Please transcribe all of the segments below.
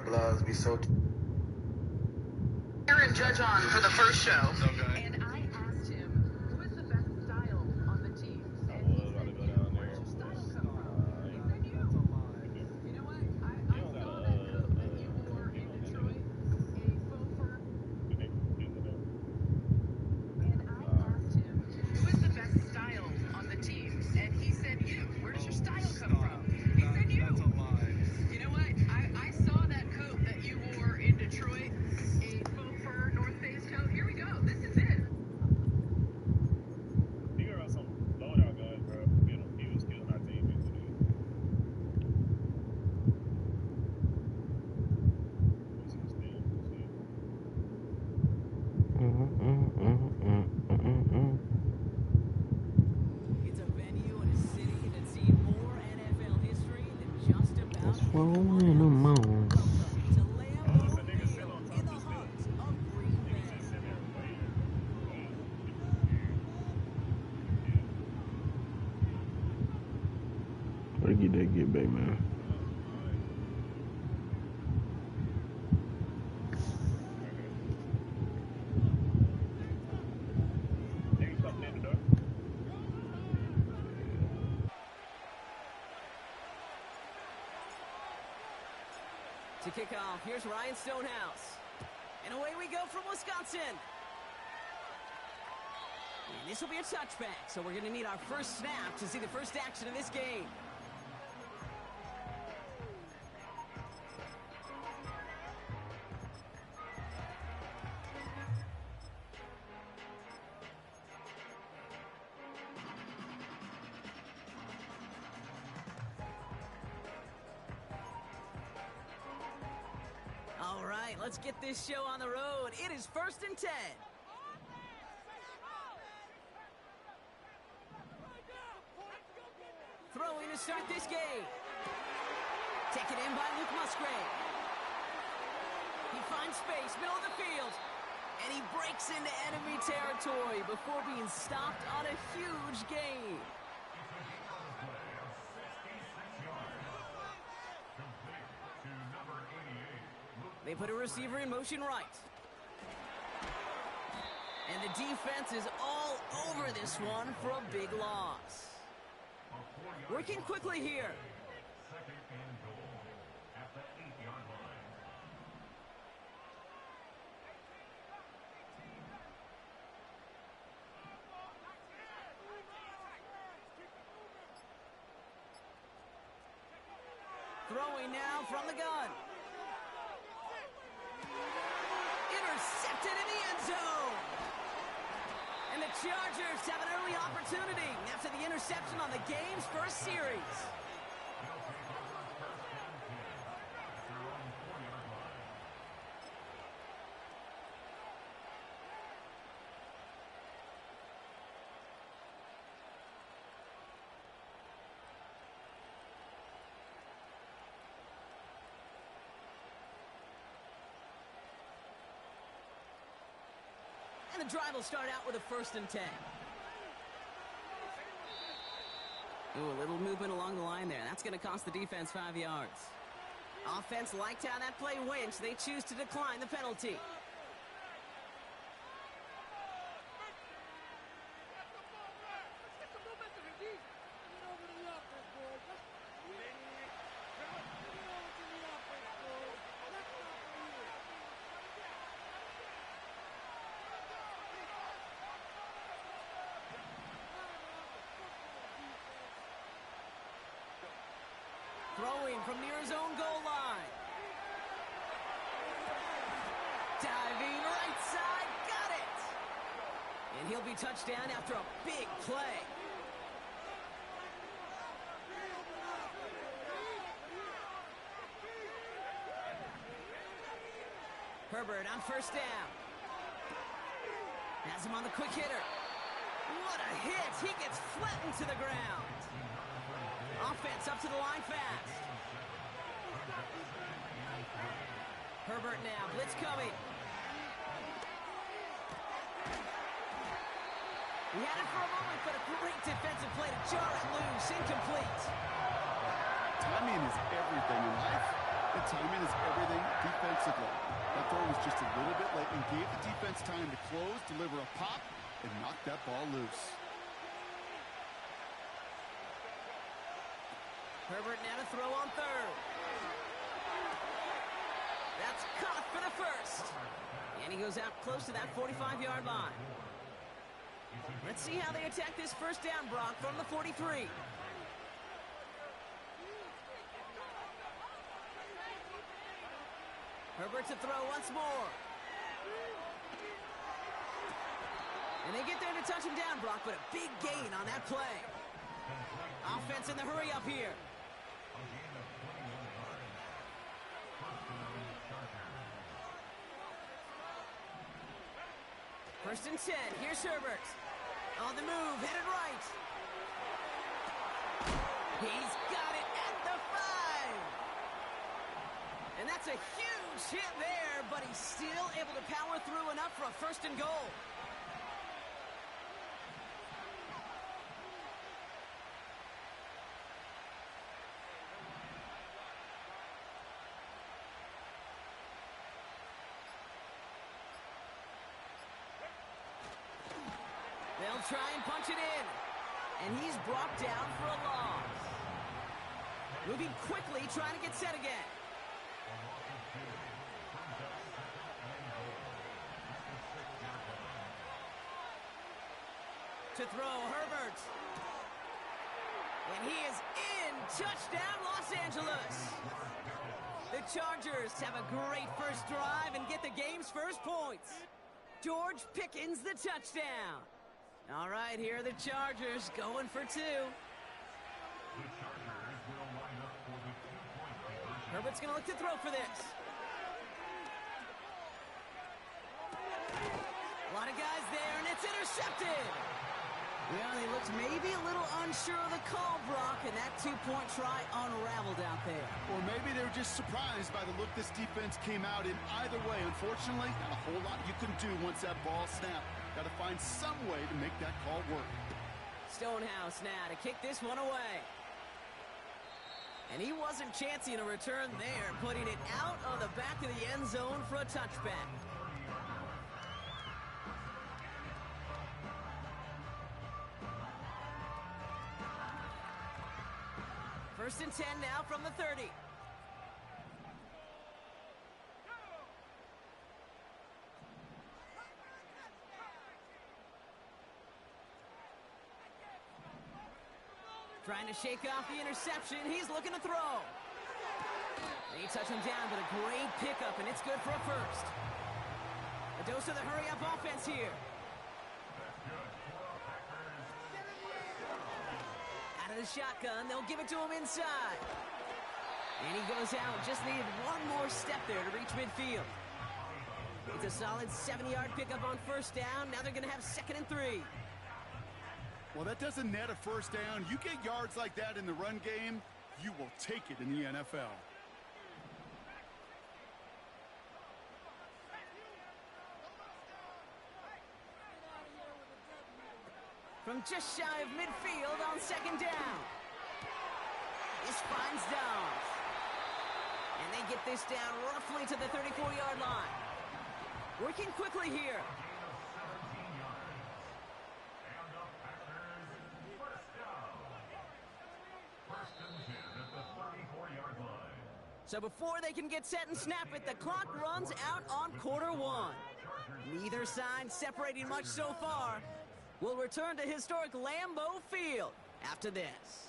Blogs be so. Aaron Judge on for the first show. Okay. And I asked him, who is the best style on the team? And he said, where's your style come from? He said, you. You know what? I saw that coat that you wore in Detroit, a faux fur. And I asked him, who is the best style on the team? And he said, you. Where's your style come from? He said, you. That's a lie. You know what? I saw that coat that you wore in Detroit, a faux fur North Face coat. Here we go. This is it. You got some loadout guys, bro. He was killing our team yesterday. It's a venue in a city that's seen more NFL history than just about It's flowing in the moon. Welcome to Lambeau Field in the heart of Green Bay. Where get that get back, man? Niggas coming in the door. To kick off, here's Ryan Stonehouse. And away we go from Wisconsin. And this will be a touchback, so we're going to need our first snap to see the first action of this game. All right, let's get this show on the road. It is 1st and 10. Throwing to start this game. Taken in by Luke Musgrave. He finds space, middle of the field. And he breaks into enemy territory before being stopped on a huge gain. They put a receiver in motion right. And the defense is all over this one for a big loss. Working quickly here. Throwing now from the gun. Intercepted in the end zone. And the Chargers have an early opportunity after the interception on the game's first series. And the drive will start out with a 1st and 10. Ooh, a little movement along the line there. That's going to cost the defense 5 yards. Offense liked how that play went, so they choose to decline the penalty. Throwing from near his own goal line. Diving right side, got it! And he'll be touched down after a big play. Herbert on 1st down. Has him on the quick hitter. What a hit! He gets flattened to the ground. Offense up to the line fast. Herbert now, blitz coming. He had it for a moment, but a great defensive play to jar it loose, incomplete. Timing is everything in life. And timing is everything defensively. That throw was just a little bit late and gave the defense time to close, deliver a pop, and knock that ball loose. Herbert now to throw on third. That's caught for the first. And he goes out close to that 45-yard line. Let's see how they attack this first down, Brock, from the 43. Herbert to throw once more. And they get there to touch him down, Brock, but a big gain on that play. Offense in the hurry up here. First and 10. Here's Herbert. On the move, headed right. He's got it at the 5. And that's a huge hit there, but he's still able to power through enough for a first and goal. They'll try and punch it in. And he's brought down for a loss. Moving quickly, trying to get set again. To throw, Herbert. And he is in. Touchdown, Los Angeles. The Chargers have a great first drive and get the game's first points. George Pickens, the touchdown. All right, here are the Chargers going for 2. Herbert's going to look to throw for this. A lot of guys there, and it's intercepted. Well, he looks maybe a little unsure of the call, Brock, and that 2-point try unraveled out there. Or maybe they were just surprised by the look this defense came out in. Either way, unfortunately, not a whole lot you can do once that ball snapped. Got to find some way to make that call work. Stonehouse now to kick this one away. And he wasn't chancing a return there, putting it out of the back of the end zone for a touchback. First and 10 now from the 30. Trying to shake off the interception. He's looking to throw. They touch him down, but a great pickup, and it's good for a first. A dose of the hurry-up offense here. Out of the shotgun, they'll give it to him inside. And he goes out. Just needed one more step there to reach midfield. It's a solid 70-yard pickup on first down. Now they're going to have 2nd and 3. Well, that doesn't net a first down. You get yards like that in the run game, you will take it in the NFL. From just shy of midfield on 2nd down. This finds Downs. And they get this down roughly to the 34-yard line. Working quickly here. So before they can get set and snap it, the clock runs out on quarter 1. Neither side separating much so far. We'll return to historic Lambeau Field after this.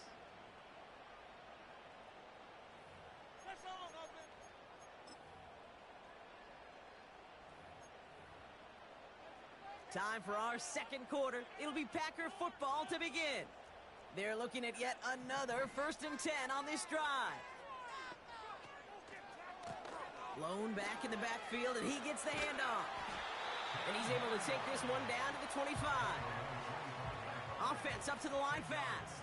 Time for our 2nd quarter. It'll be Packer football to begin. They're looking at yet another 1st and 10 on this drive. Blown back in the backfield, and he gets the handoff. And he's able to take this one down to the 25. Offense up to the line fast.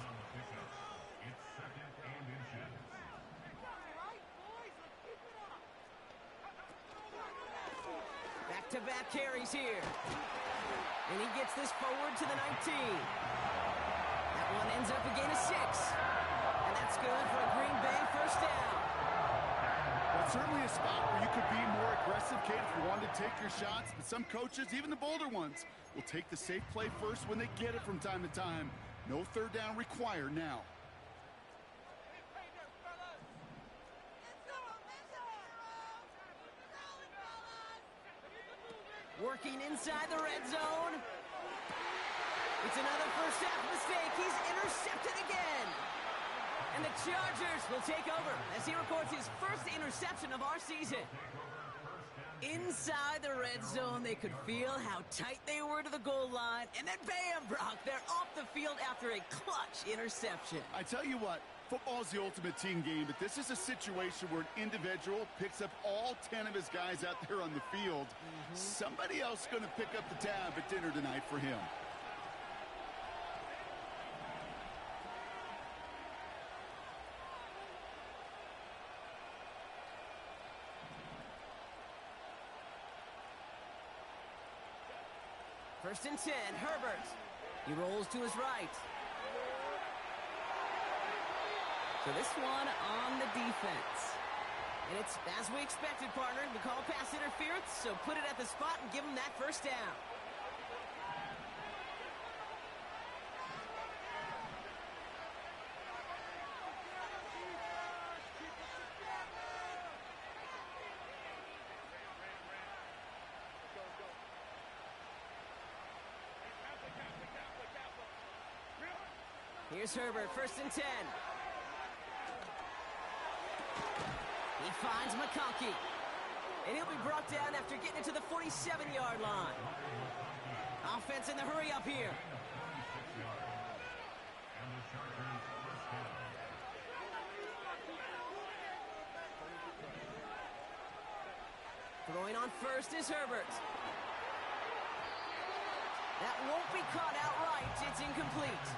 Back-to-back carries here. And he gets this forward to the 19. That one ends up a gain of 6. And that's good for a Green Bay first down. Well, It's certainly a spot where you could be more aggressive, Kate, if you wanted to take your shots. But some coaches, even the bolder ones, will take the safe play first when they get it from time to time. No third down required now. Working inside the red zone. It's another first half mistake. He's intercepted again. And the Chargers will take over as he records his first interception of our season. Inside the red zone, they could feel how tight they were to the goal line. And then bam, Brock, they're off the field after a clutch interception. I tell you what, football is the ultimate team game, but this is a situation where an individual picks up all 10 of his guys out there on the field. Somebody else is going to pick up the tab at dinner tonight for him. First and 10, Herbert. He rolls to his right. So this one on the defense. And it's as we expected, partner. We call pass interference, so put it at the spot and give him that first down. Here's Herbert, first and 10. He finds McConkey. And he'll be brought down after getting it to the 47-yard line. Offense in the hurry up here. Throwing on first is Herbert. That won't be caught outright. It's incomplete.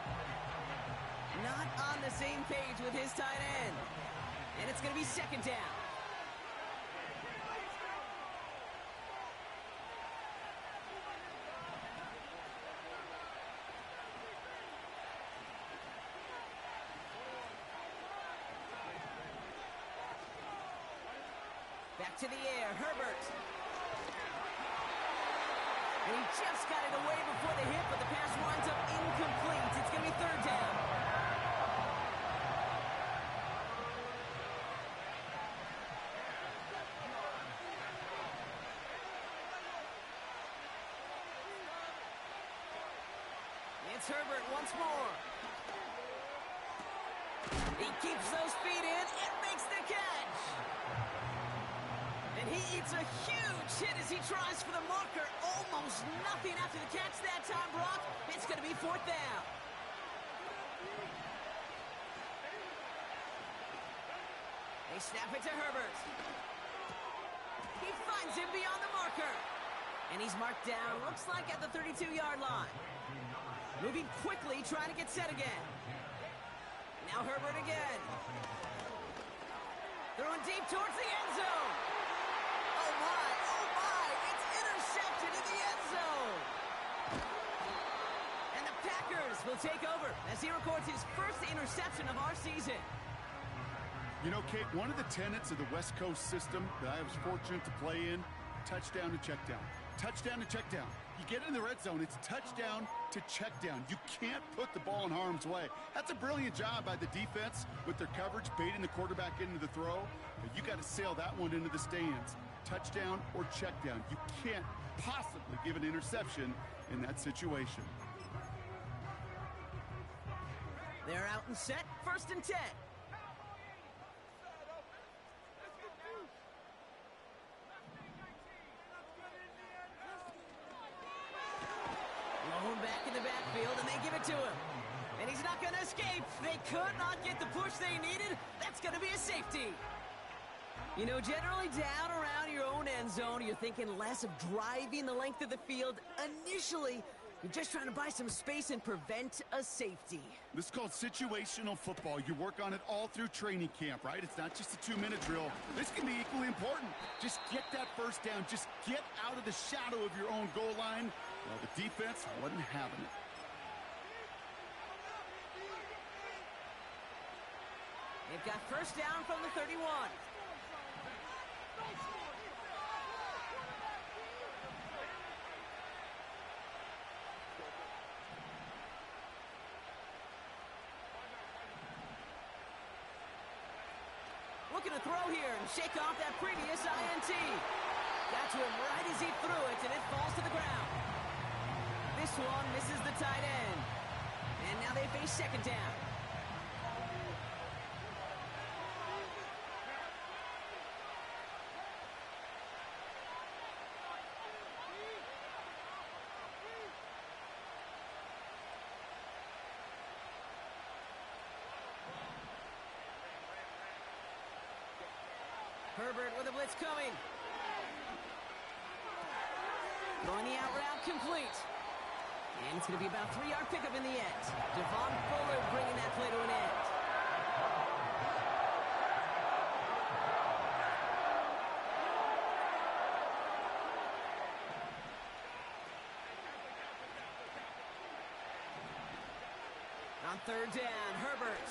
Not on the same page with his tight end. And it's going to be second down. Back to the air, Herbert. And he just got it away before the hit, but the pass winds up incomplete. It's going to be third down. It's Herbert once more. He keeps those feet in and makes the catch. And he eats a huge hit as he tries for the marker. Almost nothing after the catch that time, Brock. It's going to be fourth down. They snap it to Herbert. He finds him beyond the marker. And he's marked down, looks like at the 32-yard line. Moving quickly, trying to get set again. Now Herbert again. Throwing deep towards the end zone. Oh my, it's intercepted in the end zone. And the Packers will take over as he records his first interception of our season. You know, Kate, one of the tenets of the West Coast system that I was fortunate to play in, touchdown to check down. Touchdown to check down. You get in the red zone, it's touchdown to check down. You can't put the ball in harm's way. That's a brilliant job by the defense with their coverage, baiting the quarterback into the throw. But you got to sail that one into the stands. Touchdown or check down. You can't possibly give an interception in that situation. They're out and set, first and 10. Back in the backfield, and they give it to him. And he's not going to escape. They could not get the push they needed. That's going to be a safety. You know, generally down around your own end zone, you're thinking less of driving the length of the field. Initially, you're just trying to buy some space and prevent a safety. This is called situational football. You work on it all through training camp, right? It's not just a 2-minute drill. This can be equally important. Just get that first down. Just get out of the shadow of your own goal line. Well, the defense wasn't having it. They've got first down from the 31. Looking to throw here and shake off that previous INT. Got to him right as he threw it, and it falls to the ground. This one misses the tight end. And now they face second down. Herbert with a blitz coming. Throwing the out route complete. And it's going to be about a 3-yard pickup in the end. Devon Fuller bringing that play to an end. On third down, Herbert.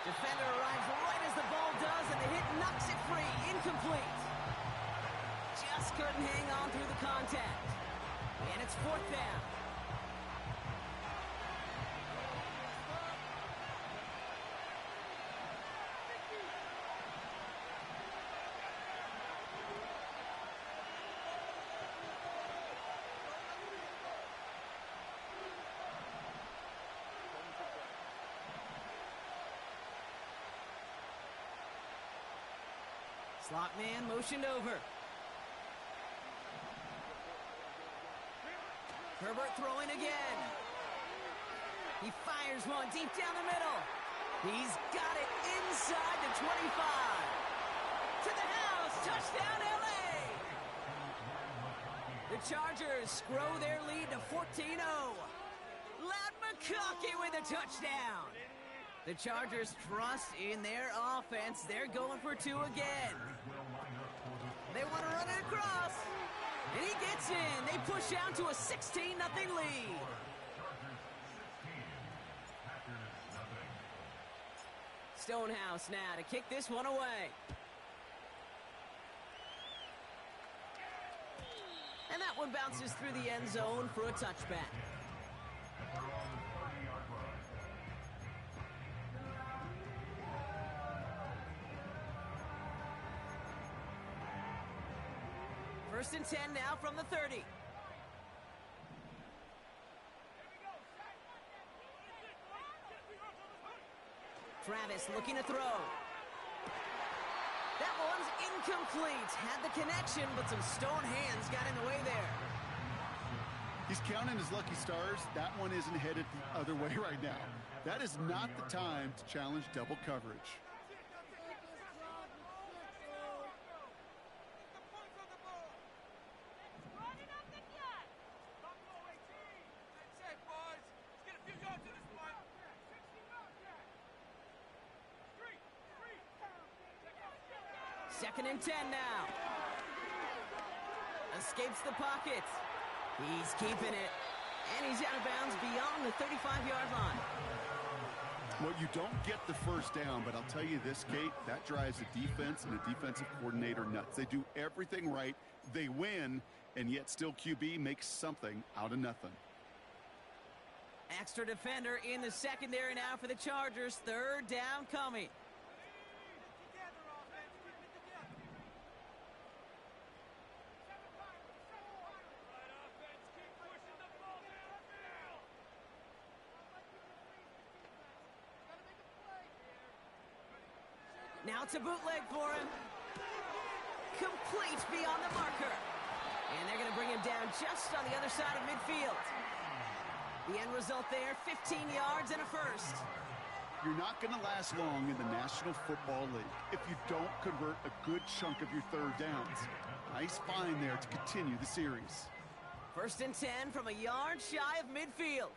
Defender arrives right as the ball does, and the hit knocks it free. Incomplete. Just couldn't hang on through the contact. And it's fourth down. Slot man motioned over. Herbert throwing again. He fires one deep down the middle. He's got it inside the 25. To the house. Touchdown, LA. The Chargers grow their lead to 14-0. Loud McConkey with a touchdown. The Chargers trust in their offense. They're going for two again. They want to run it across. And he gets in. They push out to a 16-0 lead. Stonehouse now to kick this one away. And that one bounces through the end zone for a touchback. First and 10 now from the 30. Travis looking to throw. That one's incomplete. Had the connection, but some stone hands got in the way there. He's counting his lucky stars. That one isn't headed the other way right now. That is not the time to challenge double coverage. Second and 10 now. Escapes the pocket. He's keeping it. And he's out of bounds beyond the 35-yard line. Well, you don't get the first down, but I'll tell you this, Kate, that drives a defense and a defensive coordinator nuts. They do everything right. They win, and yet still QB makes something out of nothing. Extra defender in the secondary now for the Chargers. Third down coming. Now it's a bootleg for him. Complete beyond the marker. And they're going to bring him down just on the other side of midfield. The end result there, 15 yards and a first. You're not going to last long in the National Football League if you don't convert a good chunk of your third downs. Nice find there to continue the series. First and 10 from a yard shy of midfield.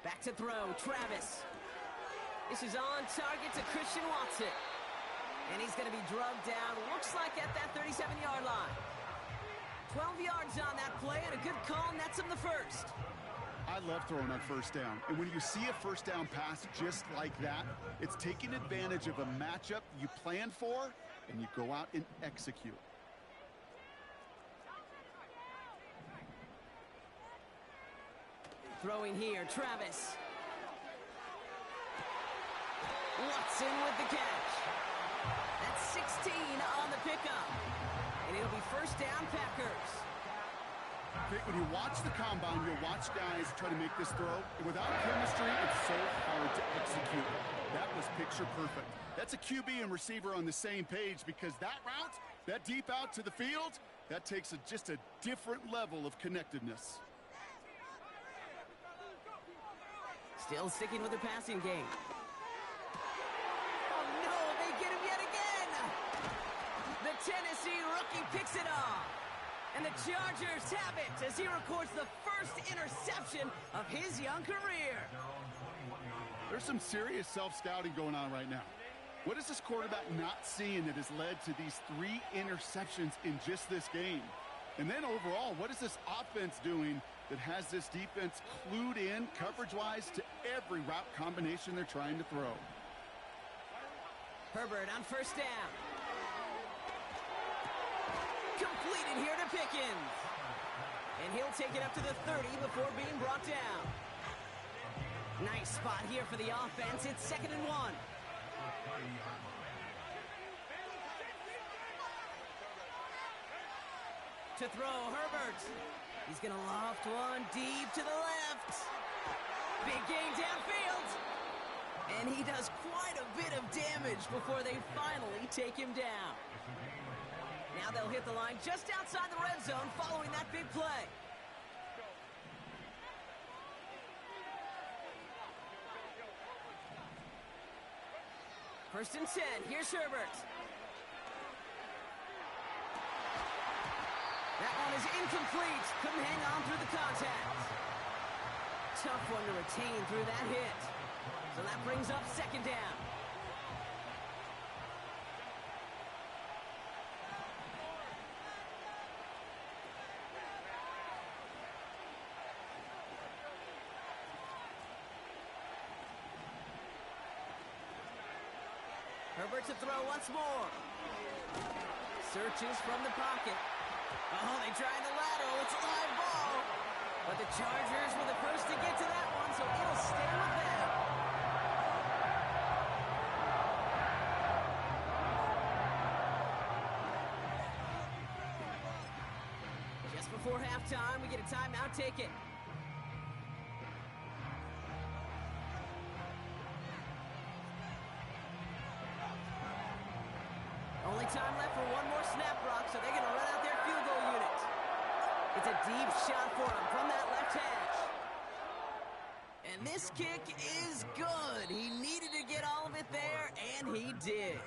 Back to throw, Travis. This is on target to Christian Watson. And he's going to be drugged down, looks like at that 37-yard line. 12 yards on that play, and a good call nets him the first. I love throwing on first down. And when you see a first down pass just like that, it's taking advantage of a matchup you plan for, and you go out and execute. Throwing here, Travis. Watson with the catch. That's 16 on the pickup. And it'll be first down, Packers. Okay, when you watch the combine, you'll watch guys try to make this throw. And without chemistry, it's so hard to execute. That was picture perfect. That's a QB and receiver on the same page, because that route, that deep out to the field, that takes just a different level of connectedness. Still sticking with the passing game. Oh no, they get him yet again! The Tennessee rookie picks it off. And the Chargers have it as he records the first interception of his young career. There's some serious self-scouting going on right now. What is this quarterback not seeing that has led to these 3 interceptions in just this game? And then overall, what is this offense doing that has this defense clued in coverage-wise to every route combination they're trying to throw? Herbert on first down. Completed here to Pickens. And he'll take it up to the 30 before being brought down. Nice spot here for the offense. It's 2nd and 1. To throw, Herbert. He's going to loft one deep to the left. Big gain downfield. And he does quite a bit of damage before they finally take him down. Now they'll hit the line just outside the red zone following that big play. First and 10. Here's Herbert. That one is incomplete. Couldn't hang on through the contact. Tough one to retain through that hit. So that brings up 2nd down. Herbert to throw once more. Searches from the pocket. Oh, they tried the lateral. It's a live ball. But the Chargers were the first to get to that one, so it'll stay with them. Just before halftime, we get a timeout taken. Only time left for one more snap, Brock, so they're going to run out their field goal unit. It's a deep shot for him from that left hash. And this kick is good. He needed to get all of it there, and he did.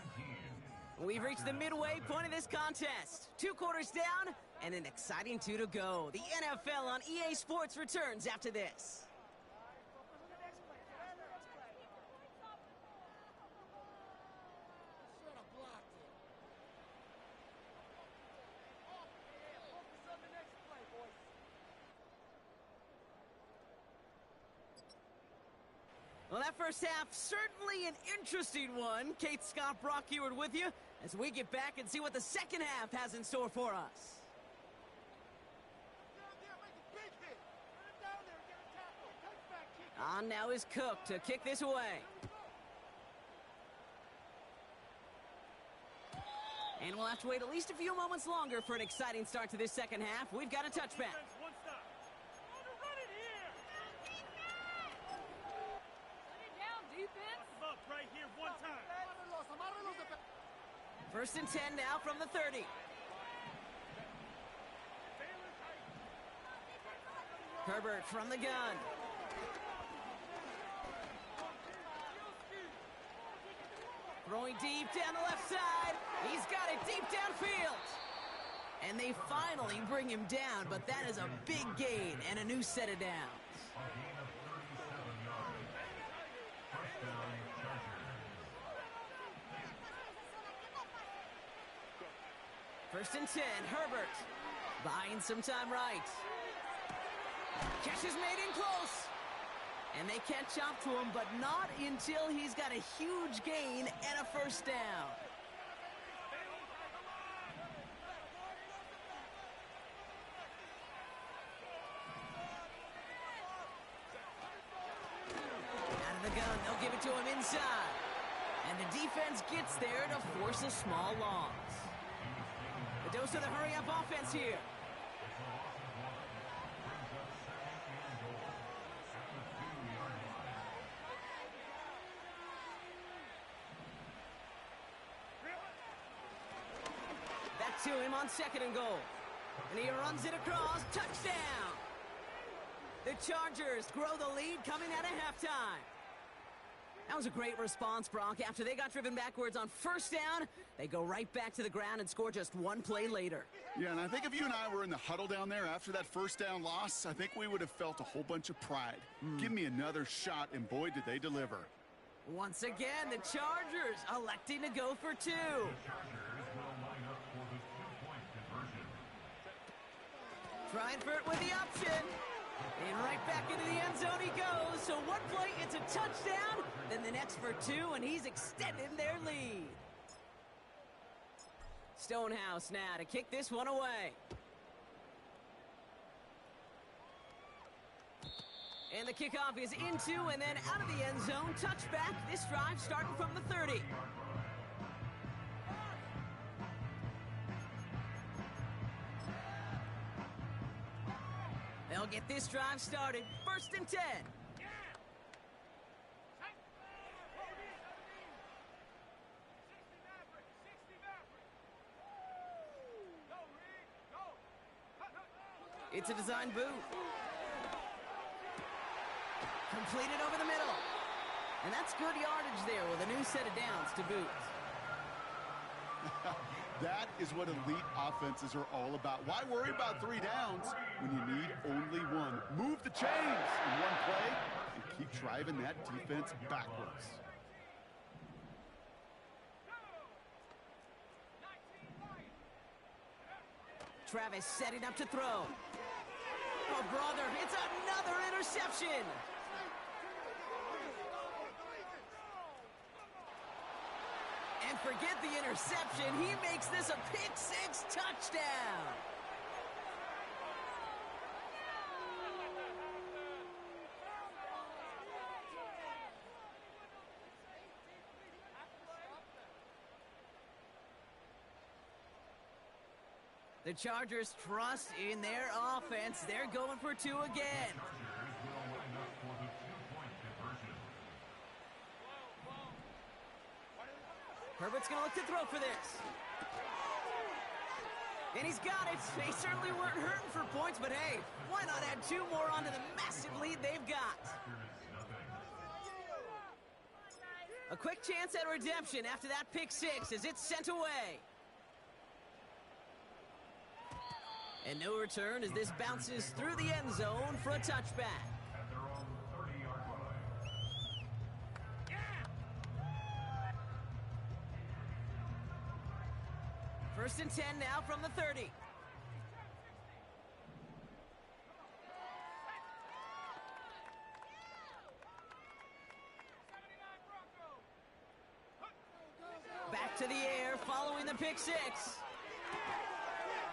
We've reached the midway point of this contest. 2 quarters down, and an exciting 2 to go. The NFL on EA Sports returns after this. Well, that first half, certainly an interesting one. Kate, Scott, Brock Ewart with you as we get back and see what the second half has in store for us. On now is Cook to kick this away. And we'll have to wait at least a few moments longer for an exciting start to this second half. We've got a touchback. First and 10 now from the 30. Herbert from the gun. Throwing deep down the left side. He's got it deep downfield. And they finally bring him down, but that is a big gain and a new set of downs. First and 10, Herbert. Buying some time right. Catch is made in close. And they catch up to him, but not until he's got a huge gain and a first down. Out of the gun, they'll give it to him inside. And the defense gets there to force a small loss. A dose of the hurry-up offense here. Back to him on 2nd and goal. And he runs it across. Touchdown! The Chargers grow the lead coming out of halftime. That was a great response, Brock. After they got driven backwards on 1st down, they go right back to the ground and score just one play later. Yeah, and I think if you and I were in the huddle down there after that 1st down loss, I think we would have felt a whole bunch of pride. Give me another shot, and boy, did they deliver. Once again, the Chargers electing to go for 2. Trying for it with the option. And right back into the end zone he goes. So one play, it's a touchdown. Then the next for 2, and he's extending their lead. Stonehouse now to kick this one away. And the kickoff is into and then out of the end zone. Touchback. This drive starting from the 30. They'll get this drive started. 1st and 10. It's a design boot. Completed over the middle. And that's good yardage there with a new set of downs to boot. That is what elite offenses are all about. Why worry about 3 downs when you need only 1? Move the chains in one play and keep driving that defense backwards. Travis setting up to throw. Oh, brother, it's another interception. And forget the interception. He makes this a pick-6 touchdown. The Chargers trust in their offense. They're going for 2 again. Herbert's going to look to throw for this. And he's got it. They certainly weren't hurting for points, but hey, why not add 2 more onto the massive lead they've got? A quick chance at redemption after that pick-6 as it's sent away. And no return as this bounces through the end zone for a touchback. 1st and 10 now from the 30. Back to the air following the pick-6.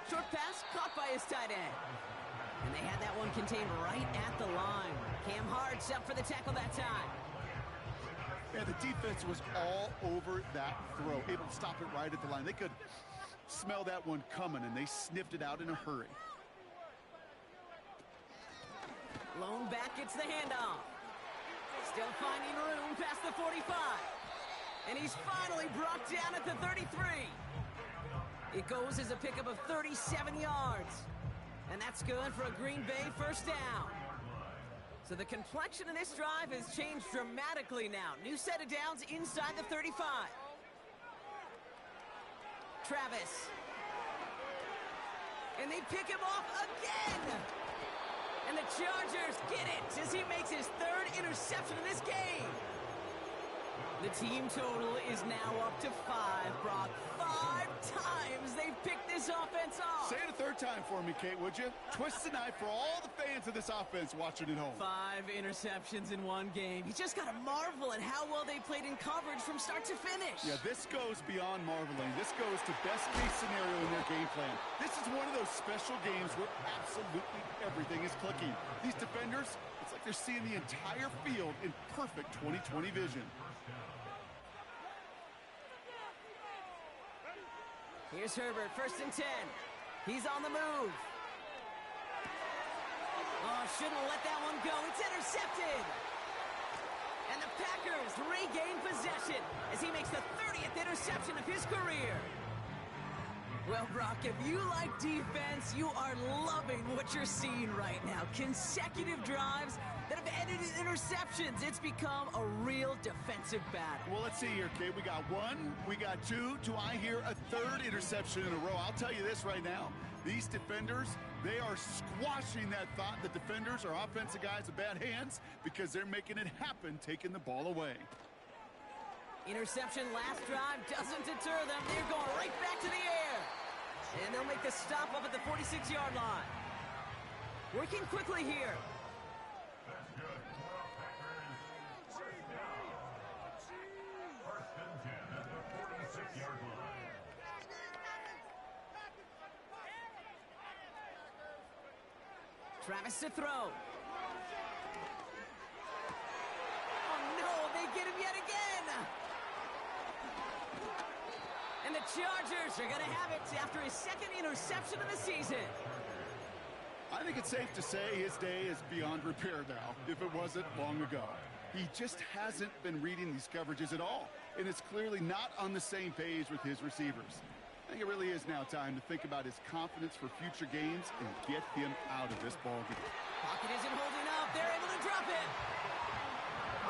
Short pass caught by his tight end. And they had that one contained right at the line. Cam Hart's up for the tackle that time. Yeah, the defense was all over that throw, able to stop it right at the line. They could smell that one coming, and they sniffed it out in a hurry. Lone back gets the handoff. Still finding room past the 45. And he's finally brought down at the 33. It goes as a pickup of 37 yards. And that's good for a Green Bay first down. So the complexion of this drive has changed dramatically now. New set of downs inside the 35. Travis. And they pick him off again. And the Chargers get it as he makes his 3rd interception in this game. The team total is now up to 5, Brock. 5 times they've picked this offense off. Say it a third time for me, Kate, would you? Twist the knife for all the fans of this offense watching at home. 5 interceptions in one game. You just got to marvel at how well they played in coverage from start to finish. Yeah, this goes beyond marveling. This goes to best-case scenario in their game plan. This is one of those special games where absolutely everything is clicking. These defenders, it's like they're seeing the entire field in perfect 20/20 vision. Here's Herbert, 1st and 10. He's on the move. Oh, shouldn't let that one go. It's intercepted. And the Packers regain possession as he makes the 30th interception of his career. Well, Brock, if you like defense, you are loving what you're seeing right now. Consecutive drives that have ended in interceptions. It's become a real defensive battle. Well, let's see here, Kate. We got 1, we got 2. Do I hear a 3rd interception in a row? I'll tell you this right now. These defenders, they are squashing that thought that defenders are offensive guys with bad hands because they're making it happen, taking the ball away. Interception last drive doesn't deter them. They're going right back to the air. And they'll make the stop up at the 46-yard line. Working quickly here. Travis to throw. Oh, no, they get him yet again. And the Chargers are going to have it after his 2nd interception of the season. I think it's safe to say his day is beyond repair now, if it wasn't long ago. He just hasn't been reading these coverages at all, and it's clearly not on the same page with his receivers. I think it really is now time to think about his confidence for future games and get him out of this ballgame. Pocket isn't holding up. They're able to drop it.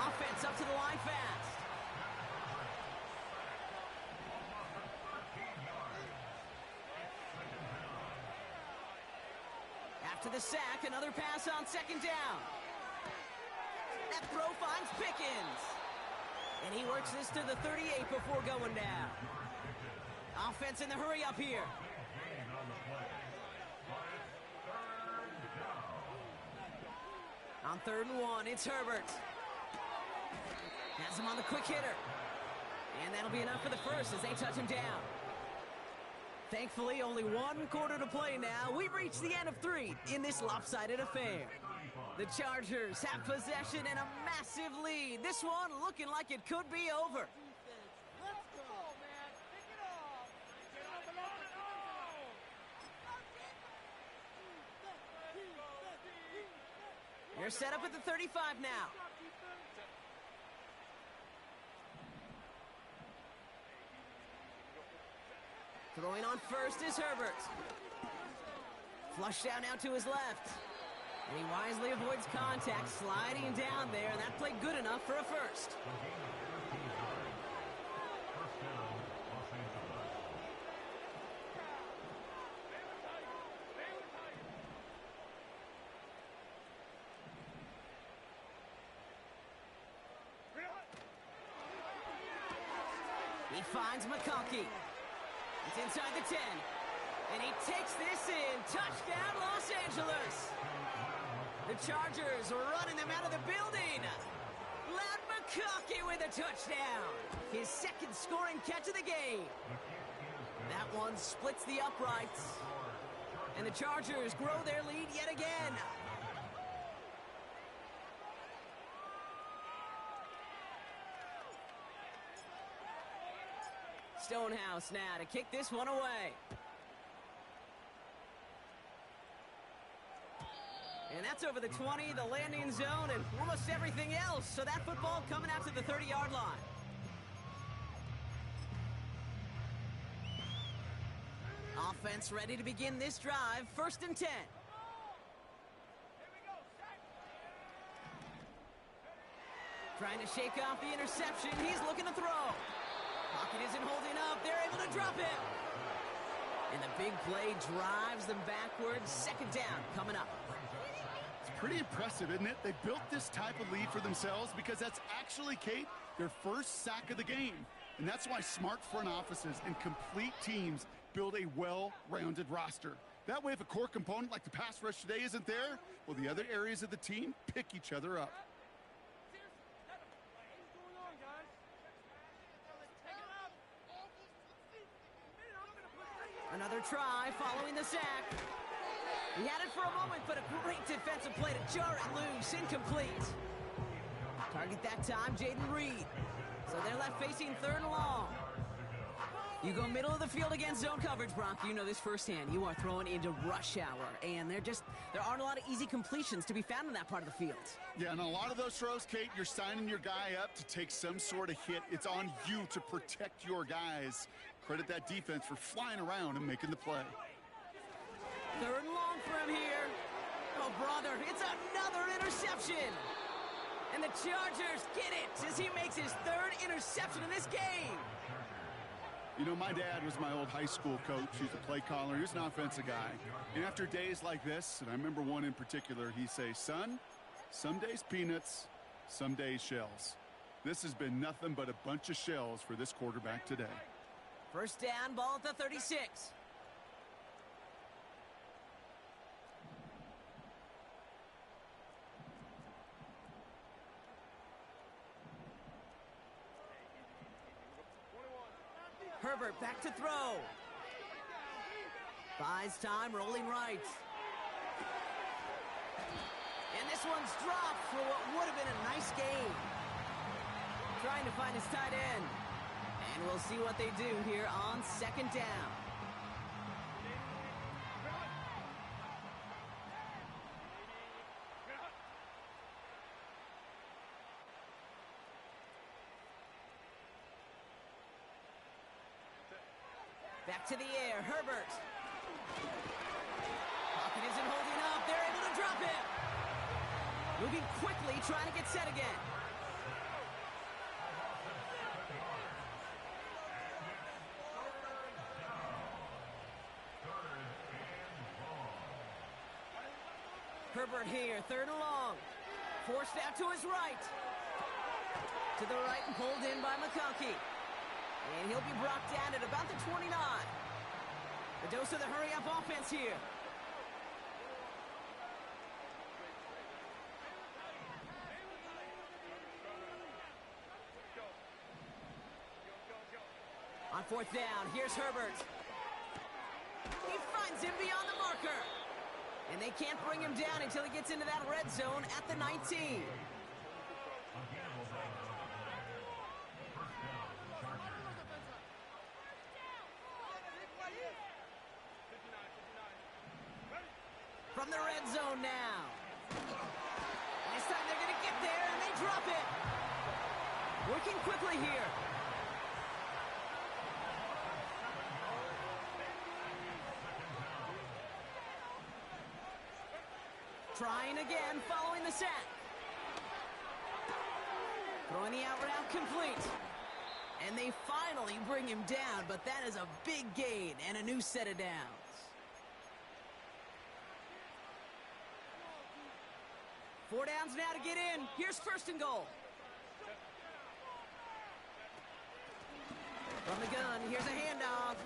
Offense up to the line fast. After the sack, another pass on 2nd down. That throw finds Pickens. And he works this to the 38 before going down. Offense in the hurry up here. On 3rd and 1, it's Herbert. Has him on the quick hitter. And that'll be enough for the first as they touch him down. Thankfully, only 1 quarter to play now. We've reached the end of 3 in this lopsided affair. The Chargers have possession and a massive lead. This one looking like it could be over. You're set up at the 35 now. Throwing on 1st is Herbert. Flush down now to his left. And he wisely avoids contact, sliding down there, and that played good enough for a first. He finds McConkey. It's inside the 10. And he takes this in. Touchdown, Los Angeles. The Chargers running them out of the building. Lad McConkey with a touchdown. His 2nd scoring catch of the game. That one splits the uprights. And the Chargers grow their lead yet again. Stonehouse now to kick this one away. And that's over the 20, the landing zone, and almost everything else. So that football coming out to the 30-yard line. Offense ready to begin this drive. 1st and 10. Trying to shake off the interception. He's looking to throw. Pocket isn't holding up. They're able to drop it. And the big play drives them backwards. 2nd down coming up. It's Pretty impressive, isn't it? They built this type of lead for themselves because that's actually, Kate, their first sack of the game. And that's why smart front offices and complete teams build a well-rounded roster. That way, if a core component like the pass rush today isn't there, well, the other areas of the team pick each other up. Another try following the sack. He had it for a moment, but a great defensive play to jar it loose. Incomplete. Target that time, Jaden Reed. So they're left facing 3rd and long. You go middle of the field against zone coverage, Brock. You know this firsthand. You are throwing into rush hour, and there aren't a lot of easy completions to be found in that part of the field. Yeah, and a lot of those throws, Kate, you're signing your guy up to take some sort of hit. It's on you to protect your guys. Credit that defense for flying around and making the play. 3rd and long for him here. Oh, brother, it's another interception. And the Chargers get it as he makes his 3rd interception in this game. You know, my dad was my old high school coach. He's a play caller. He's an offensive guy. And after days like this, and I remember one in particular, he'd say, son, some days peanuts, some days shells. This has been nothing but a bunch of shells for this quarterback today. 1st down, ball at the 36. Herbert back to throw. Buys time, rolling right. And this one's dropped for what would have been a nice game. Trying to find his tight end. And we'll see what they do here on 2nd down. Back to the air, Herbert. Pocket isn't holding up. They're able to drop it. Moving quickly, trying to get set again. Herbert here, 3rd and long. Forced out to his right. To the right and pulled in by McConkey. And he'll be brought down at about the 29. The dose of the hurry-up offense here. On 4th down, here's Herbert. He finds him beyond the marker. And they can't bring him down until he gets into that red zone at the 19. From the red zone now. This time they're going to get there, and they drop it. Working quickly here. Trying again, following the sack. Throwing the out route complete. And they finally bring him down, but that is a big gain and a new set of downs. Four downs now to get in. Here's 1st and goal. From the gun, here's a handoff.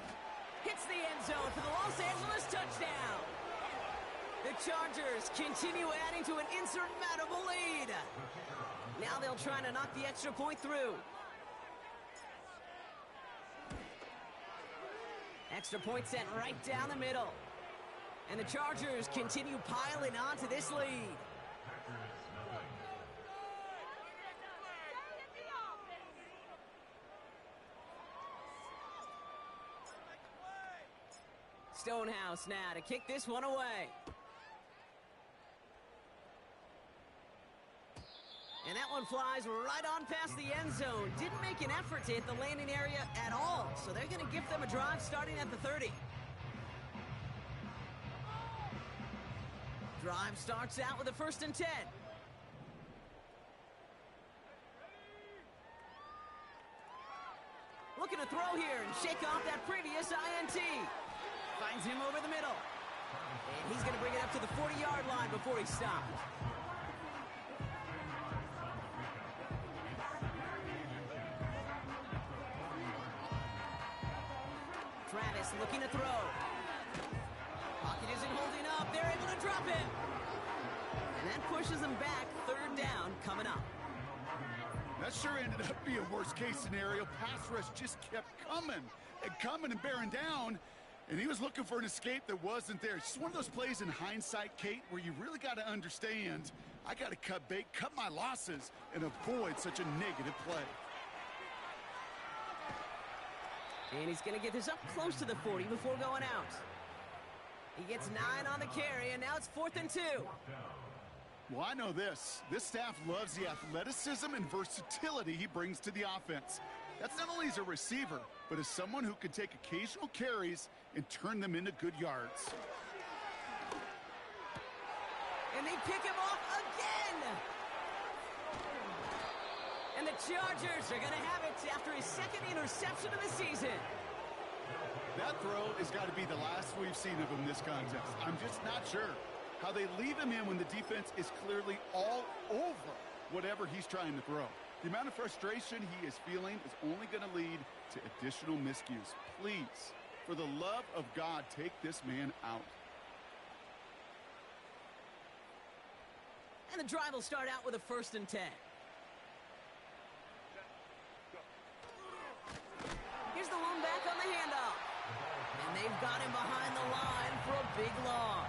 Hits the end zone for the Los Angeles touchdown. The Chargers continue adding to an insurmountable lead. Now they'll try to knock the extra point through. Extra point sent right down the middle. And the Chargers continue piling on to this lead. Stonehouse now to kick this one away. And that one flies right on past the end zone. Didn't make an effort to hit the landing area at all. So they're going to give them a drive starting at the 30. Drive starts out with a 1st and 10. Looking to throw here and shake off that previous INT. Finds him over the middle. And he's going to bring it up to the 40-yard line before he stops. Travis looking to throw. Pocket isn't holding up. They're able to drop it. And that pushes them back. Third down coming up. That sure ended up being worst-case scenario. Pass rush just kept coming and bearing down. And he was looking for an escape that wasn't there. It's just one of those plays in hindsight, Kate, where you really got to understand, I got to cut bait, cut my losses, and avoid such a negative play. And he's going to get this up close to the 40 before going out. He gets 9 on the carry, and now it's 4th and 2. Well, I know this. This staff loves the athleticism and versatility he brings to the offense. That's not only as a receiver, but as someone who can take occasional carries and turn them into good yards. And they pick him off again! And the Chargers are going to have it after his second interception of the season. That throw has got to be the last we've seen of him this contest. I'm just not sure how they leave him in when the defense is clearly all over whatever he's trying to throw. The amount of frustration he is feeling is only going to lead to additional miscues. Please, for the love of God, take this man out. And the drive will start out with a 1st and 10. Here's the lone back on the handoff. And they've got him behind the line for a big loss.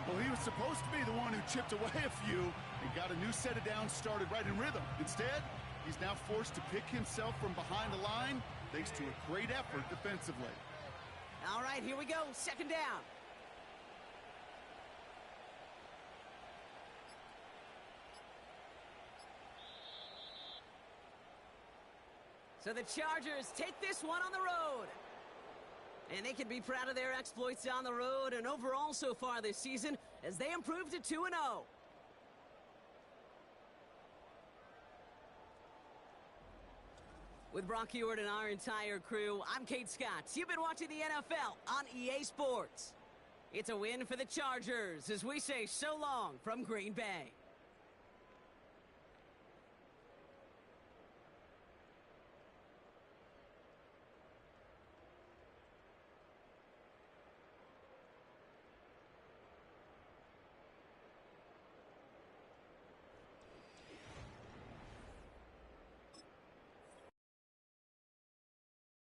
Well, he was supposed to be the one who chipped away a few and got a new set of downs started right in rhythm. Instead, he's now forced to pick himself from behind the line thanks to a great effort defensively. All right, here we go. 2nd down. So the Chargers take this one on the road. And they can be proud of their exploits on the road and overall so far this season as they improve to 2-0. With Brock Ewart and our entire crew, I'm Kate Scott. You've been watching the NFL on EA Sports. It's a win for the Chargers as we say so long from Green Bay.